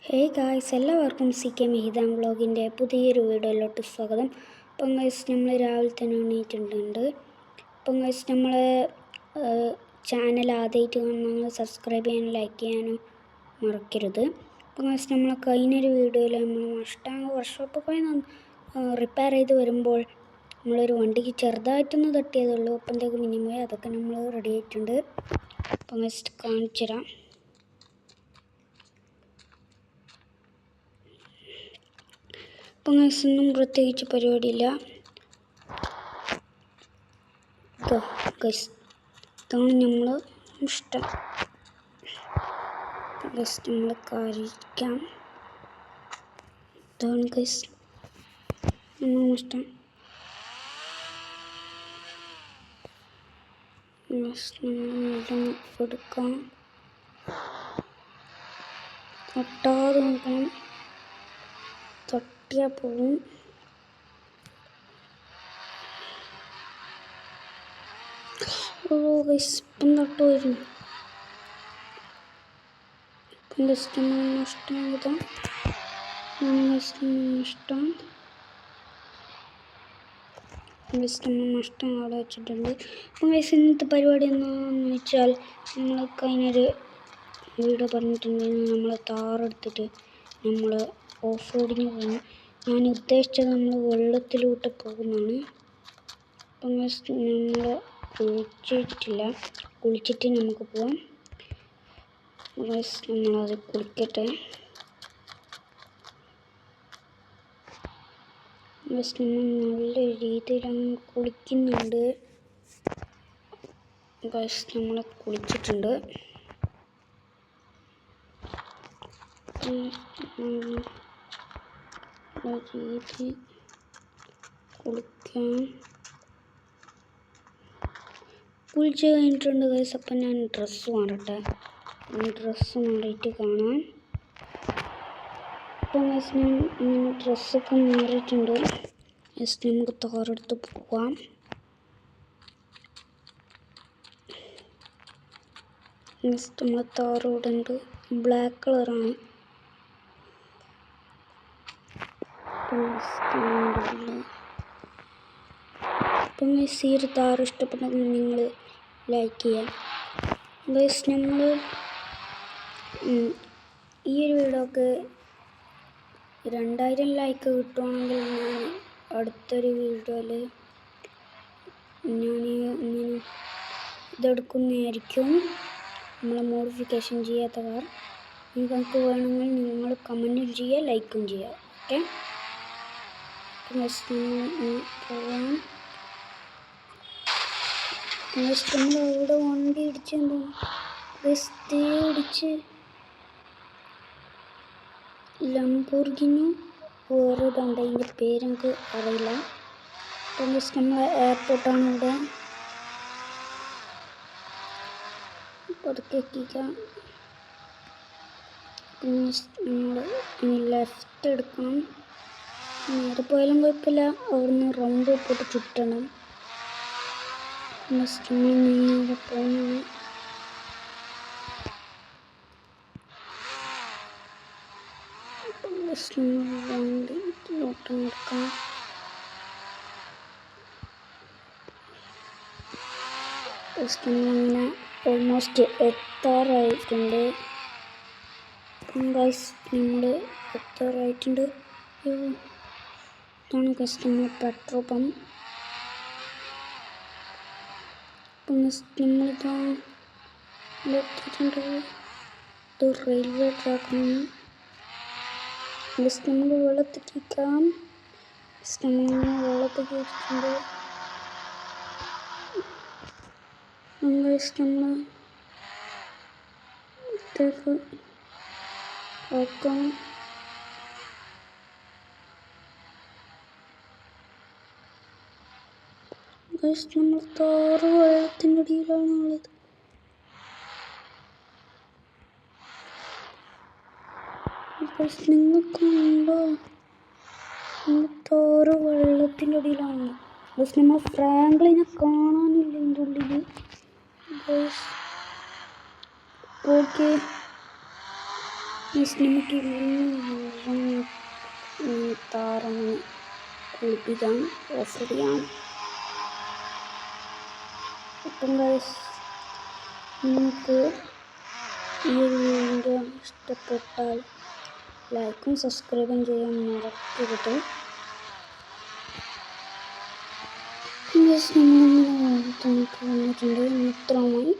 Hey guys, എല്ലാവർക്കും CK മെഹിതാൻ വ്ളോഗിൻ്റെ പുതിയൊരു വീഡിയോയിലോട്ട് സ്വാഗതം. അപ്പം ഗൈസ്, നമ്മൾ രാവിലെ തന്നെ എണീറ്റിട്ടുണ്ട്. അപ്പം ഗൈസ്, നമ്മൾ ചാനൽ ആദ്യമായിട്ട് കാണുന്ന സബ്സ്ക്രൈബ് ചെയ്യാനും ലൈക്ക് ചെയ്യാനും മറക്കരുത്. അപ്പം ഗൈസ്, നമ്മൾ കഴിഞ്ഞൊരു വീഡിയോയിൽ നമ്മൾ മസ്റ്റാങ് വർക്ക്ഷോപ്പിൽ പോയി റിപ്പയർ ചെയ്ത് വരുമ്പോൾ നമ്മളൊരു വണ്ടിക്ക് ചെറുതായിട്ടൊന്ന് തട്ടിയതുള്ളൂ. അപ്പോഴത്തേക്ക് മിനിമം അതൊക്കെ നമ്മൾ റെഡി ആയിട്ടുണ്ട്. അപ്പം ഗൈസ് കാണിച്ചു തരാം. അപ്പം ഗൈസൊന്നും പ്രത്യേകിച്ച് പരിപാടിയില്ല. ഗൈസ്, ഇതാണ് നമ്മൾ ഇഷ്ടം. ഗൈസ്, നമ്മൾ കഴിക്കാം. ഇതാണ് ഗൈസ് ഇഷ്ടം. നമ്മൾ എടുക്കാം, ഒട്ടാതെ നോക്കണം, തട്ടിയാൽ പോകും. ഗൈസ്, ഇപ്പം തൊട്ട് വരും. ഇപ്പം ഇഷ്ടം അവിടെ വെച്ചിട്ടുണ്ട്. അപ്പം ഗൈസ്, ഇന്നത്തെ പരിപാടി എന്താണെന്ന് വെച്ചാൽ നമ്മൾ കഴിഞ്ഞൊരു വീഡിയോ പറഞ്ഞിട്ടുണ്ടെങ്കിൽ നമ്മൾ താറെടുത്തിട്ട് നമ്മൾ ഓഫ് റോഡിന് പോകുന്നു. ഞാൻ ഉദ്ദേശിച്ചത് നമ്മൾ വെള്ളത്തിലൂട്ട് പോകുന്നതാണ്. അപ്പം നമ്മൾ കുളിച്ചിട്ട് നമുക്ക് പോവാം. നമ്മളത് കുളിക്കട്ടെ. നല്ല രീതിയിൽ അങ്ങ് കുളിക്കുന്നുണ്ട്. നമ്മൾ കുളിച്ചിട്ടുണ്ട്. രീതി കുളിച്ച് കഴിഞ്ഞിട്ടുണ്ട് ഗൈസ്. അപ്പം ഞാൻ ഡ്രസ്സ് മാറട്ടെ. ഡ്രസ്സ് മാറിയിട്ട് കാണാം. അപ്പം ഗൈസ്, ഞാൻ ഇങ്ങനെ ഡ്രസ്സൊക്കെ മാറിയിട്ടുണ്ട്. ജസ്റ്റ് നമുക്ക് താറെടുത്ത് പോവാം. ജസ്റ്റ് നമ്മൾ താറോടുണ്ട്. ബ്ലാക്ക് കളറാണ്. അപ്പം ഗൈസ്, ഈ ഒരു താറ് ഇഷ്ടപ്പെട്ടെങ്കിൽ നിങ്ങൾ ലൈക്ക് ചെയ്യാം. ഗൈസ്, നമ്മൾ ഈ ഒരു വീഡിയോക്ക് 2000 ലൈക്ക് കിട്ടുവാണെങ്കിൽ ഞാൻ അടുത്തൊരു വീഡിയോയിൽ ഞാൻ ഇതെടുക്കുന്നതായിരിക്കും. നമ്മൾ മോഡിഫിക്കേഷൻ ചെയ്യാത്ത കാർ നിങ്ങൾക്ക് വേണമെങ്കിൽ നിങ്ങൾ കമൻറ്റും ചെയ്യുക, ലൈക്കും ചെയ്യുക. ഓക്കെ, പോവാം. നമ്മൾ അവിടെ വണ്ടി ഇടിച്ചെന്തോ ഇടിച്ച് ലംബോർഗിനി വേറെ ഇതുണ്ട്, അതിൻ്റെ പേരെനിക്ക് അറിയില്ല. അപ്പം നമ്മൾ എയർപോർട്ടാണ് ഇവിടെ. പതുക്കെ എത്തിക്കാം. നമ്മൾ ഇനി ലെഫ്റ്റ് എടുക്കണം. നേരെ പോയാലും കുഴപ്പമില്ല, അവിടുന്ന് റൗണ്ട് പോയിട്ട് ചുറ്റണം. നേരെ പോകുന്നതാണ്. വണ്ടിയിലോട്ട് എടുക്കാം. അങ്ങനെ ഓൾമോസ്റ്റ് എത്താറായിട്ടുണ്ട്. ഗൈസ്, നമ്മൾ എത്താറായിട്ടുണ്ട്. ഇതാണ് ഗൈസ് നമ്മൾ പെട്രോൾ പമ്പ്. നമ്മളിതാ എത്തിയിട്ടുണ്ട്. ഇത് റെയിൽവേ ട്രാക്കാണ്. നമ്മൾ വെള്ളത്തിരിക്കാം. വെള്ളത്തിൽ ഇരിക്കുന്നുണ്ട്. നമ്മൾ ഇതൊക്കെ നോക്കാം. നമ്മൾ താറ് വെള്ളത്തിൻ്റെ അടിയിലാണ് ഉള്ളത്. നിങ്ങൾക്കുണ്ടോ? താറ് വെള്ളത്തിൻ്റെ അടിയിലാണ്. നമ്മൾ ഫ്രാങ്ക്ലിനെ കാണാനില്ല ഇതിൻ്റെ ഉള്ളിൽ. ഓക്കെ, നമുക്ക് താറാവിനെ കുളിപ്പിക്കാം, ഓഫർ ചെയ്യാം. അപ്പം ഗൈസ്, നിങ്ങൾക്ക് ഈ ഒരു വീഡിയോ ഇഷ്ടപ്പെട്ടാൽ ലൈക്കും സബ്സ്ക്രൈബും ചെയ്യാൻ മറക്കരുത്. നമ്മളിങ്ങനെ വന്നിട്ടുണ്ട് മിത്രമായി.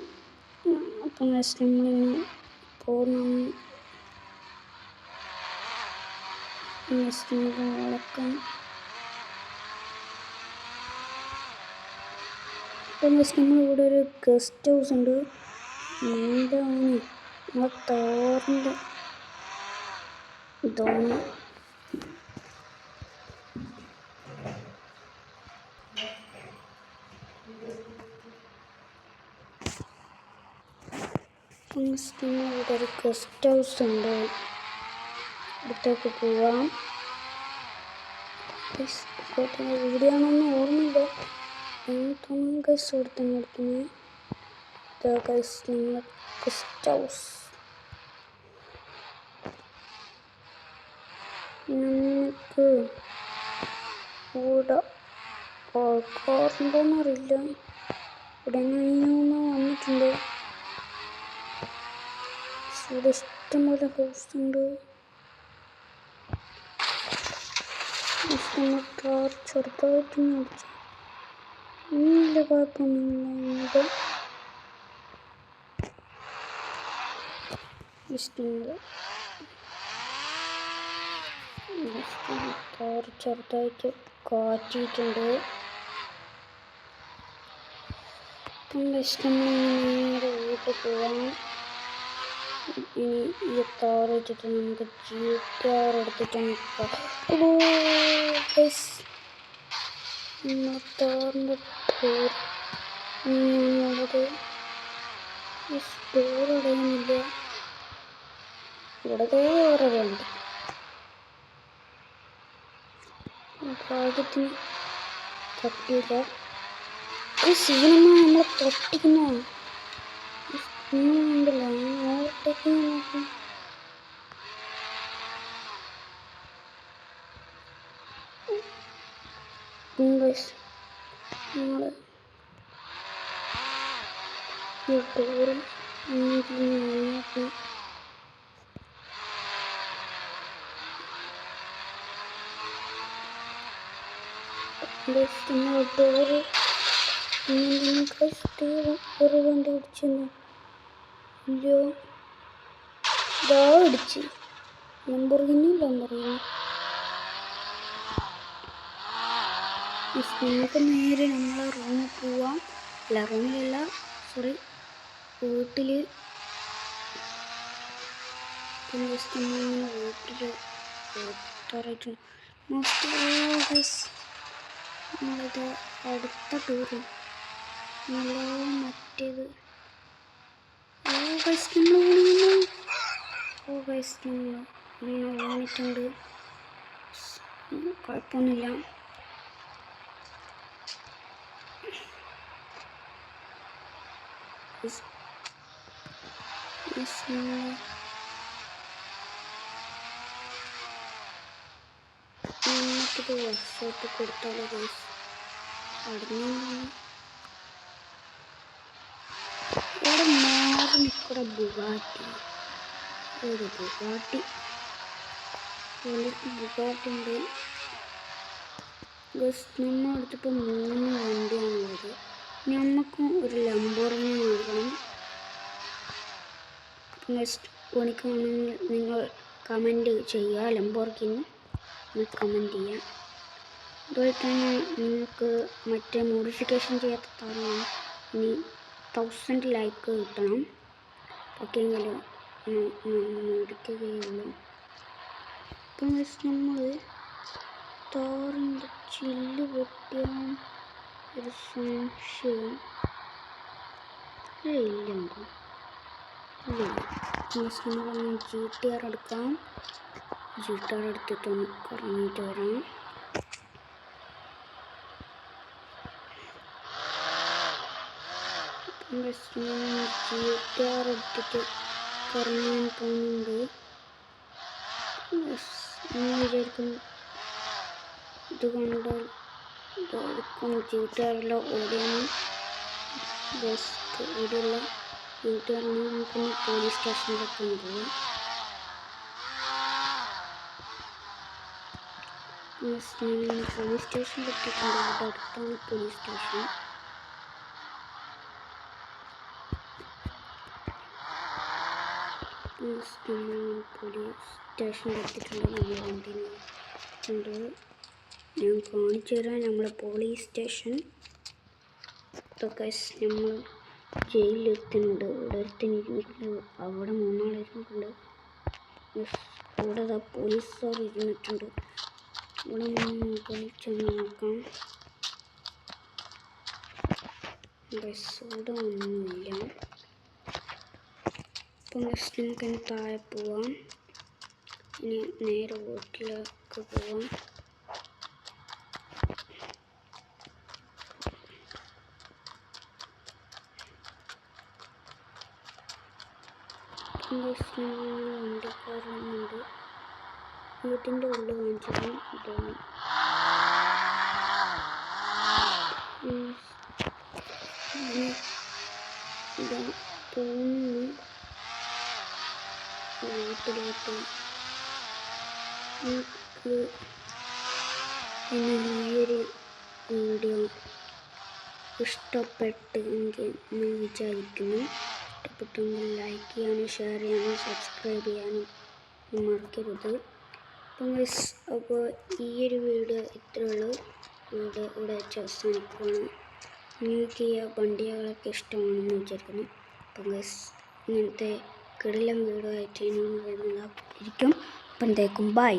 അപ്പം ഗൈസ്, നമ്മളിങ്ങനെ പൂർണ്ണം വളക്കാം. അപ്പം ഗൈസ്, നമ്മളിവിടെ ഒരു ഗസ്റ്റ് ഹൗസ് ഉണ്ട്. എന്താണ് നമ്മളെ തോറിൻ്റെ ഇതാണ്. ഇവിടെ ഒരു ഗസ്റ്റ് ഹൗസ് ഉണ്ട്, അടുത്തേക്ക് പോവാം. വീഡിയോ ആണെന്ന് ഓർമ്മയില്ല, തോന്നുന്നു ഗൈസ് കൊടുത്തന്നെ എടുക്കുന്നത്. ഇതാ ഗൈസ് നിങ്ങളെ ഗസ്റ്റ് ഹൗസ്. നമുക്ക് ഇവിടെ ആൾക്കാരുണ്ടോന്ന് അറിയില്ല. ഇവിടെ നിന്ന് വന്നിട്ടുണ്ട്. ഇവിടെ ഇഷ്ടംപോലെ ഹൗസ് ഉണ്ട്. ചെറുതായിട്ട് മേടിച്ചു, വലിയ കുഴപ്പമൊന്നുമില്ല. ഇഷ്ടമുണ്ട്. ചെറുതായിട്ട് കാറ്റിയിട്ടുണ്ട്. ഇഷ്ടമുള്ള വീട്ടിൽ പോവാം. ഇനി ഈ താറ് വെച്ചിട്ട് നമുക്ക് GTR എടുത്തിട്ട് നിൽക്കാം. താറിൻ്റെ ടൂർ ഇങ്ങനെയുള്ളത് ടൂർ അടയുന്നില്ല. ഇവിടെ വേറെയുണ്ട്. ഭാഗ്യത്തിന് തട്ടിയില്ല. ഈ സീനമ്മ നമ്മളെ തൊട്ടിക്കുന്ന ഉണ്ടല്ലോ, ഓവർടേക്ക് നോക്കും. നമ്മൾ ഈ ടൂറും നോക്കി ടൂറ് ഒരു വണ്ടി ഇടിച്ചെന്നു ഇല്ലോ. ഇതാ ഇടിച്ച് ലംബോർഗിനി. നമുക്ക് നേരെ നമ്മളെ റൂമിൽ പോവാം. അല്ല, റൂമിലല്ല, സോറി, വീട്ടിൽ. വീട്ടിൽ തുറയിട്ട് നമ്മളിത് അടുത്ത ടൂറ് നല്ല മറ്റേത് വന്നിട്ടുണ്ട്. കുഴപ്പമൊന്നുമില്ല. നമുക്കിത് വർക്ക്ഷോപ്പ് കൊടുത്താലോ ഗൈസ്? അവിടെ മാറി നിൽക്കുന്ന ബുഗാട്ടി ഉണ്ട് ഗൈസ്. നമ്മളെടുത്തിപ്പോൾ 3 വണ്ടിയാണുള്ളത്. നമുക്കും ഒരു ലംബോർഗിനി നോക്കണം. നെക്സ്റ്റ് ഓണിക്കാണെങ്കിൽ നിങ്ങൾ കമൻറ്റ് ചെയ്യുക, ലംബോർഗിനി കമൻറ്റ് ചെയ്യാം. അതുപോലെ തന്നെ നിങ്ങൾക്ക് മറ്റേ മോഡിഫിക്കേഷൻ ചെയ്യാത്ത കാരണം ഇനി 1000 ലൈക്ക് കിട്ടണം. ഓക്കെങ്കിൽ മേടിക്കുകയുള്ളൂ. ഇപ്പം നമ്മൾ താറിൻ്റെ ചില്ല് പൊട്ടിയാൻ ഒരു സംശയം ഇല്ലെന്തോ. നമ്മൾ GTR എടുക്കാം. GTR എടുത്തിട്ടൊന്ന് കറങ്ങിയിട്ട് വരാം. GTR എടുത്തിട്ട് കറങ്ങാൻ പോകുന്നുണ്ട്. നിങ്ങൾ വിചാരിക്കും ഇത് കണ്ടാൽ ഇതായിരിക്കും ചീട്ടുകാരെല്ലാം ഓടിയാണ്. ബെസ്റ്റ് ഓടിയുള്ള ചീട്ടുകാരിൽ നമുക്ക് പോലീസ് സ്റ്റേഷനിലൊക്കെ പോകാം. ഞാൻ പോലീസ് സ്റ്റേഷനിലെത്തിയിട്ടുണ്ട്. ഇവിടെ അടുത്താണ് പോലീസ് സ്റ്റേഷൻ. പോലീസ് സ്റ്റേഷനിലെത്തിയിട്ടുണ്ട്. നമ്മൾ വണ്ടിയിലുണ്ട്. ഞാൻ കാണിച്ചു തരാം നമ്മളെ പോലീസ് സ്റ്റേഷൻ. ഇതൊക്കെ നമ്മൾ ജയിലിലെത്തുന്നുണ്ട്. ഇവിടെ ഒരുത്തനിരുന്നിട്ടുണ്ട്, അവിടെ മൂന്നാളിരുന്നിട്ടുണ്ട്. ഇവിടെ പോലീസുകാർ ഇരുന്നിട്ടുണ്ട്. ഇവിടെ ചെന്ന് നോക്കാം. ഇവിടെ ഒന്നുമില്ല. അപ്പം നമുക്ക് താഴെ പോവാം. ഇനി നേരെ വീട്ടിലേക്ക് പോവാം. വണ്ടിക്കാരുണ്ട്. വീട്ടിൻ്റെ ഉള്ളിൽ കാണിച്ചാൽ തോന്നും. തോന്നുന്നു വീട്ടിലോട്ട്. നിങ്ങൾക്ക് ഈയൊരു വീഡിയോ ഇഷ്ടപ്പെട്ടെങ്കിൽ എന്ന് വിചാരിക്കുന്നു. ഇഷ്ടപ്പെട്ടെങ്കിൽ ലൈക്ക് ചെയ്യാനും ഷെയർ ചെയ്യാനും സബ്സ്ക്രൈബ് ചെയ്യാനും മറക്കരുത്. അപ്പോൾ ഈയൊരു വീഡിയോ ഇത്രയുള്ളൂ. വീഡിയോ ഇവിടെ വെച്ച് അവസാനിക്കുകയാണ്. നിങ്ങൾക്ക് ഈ വണ്ടികളൊക്കെ ഇഷ്ടമാണെന്ന് വിചാരിക്കുന്നു. അപ്പം ഇങ്ങനത്തെ കിടിലൻ വീഡിയോ ആയിട്ട് ഞാൻ വരുന്നതായിരിക്കും. അപ്പം ബൈ.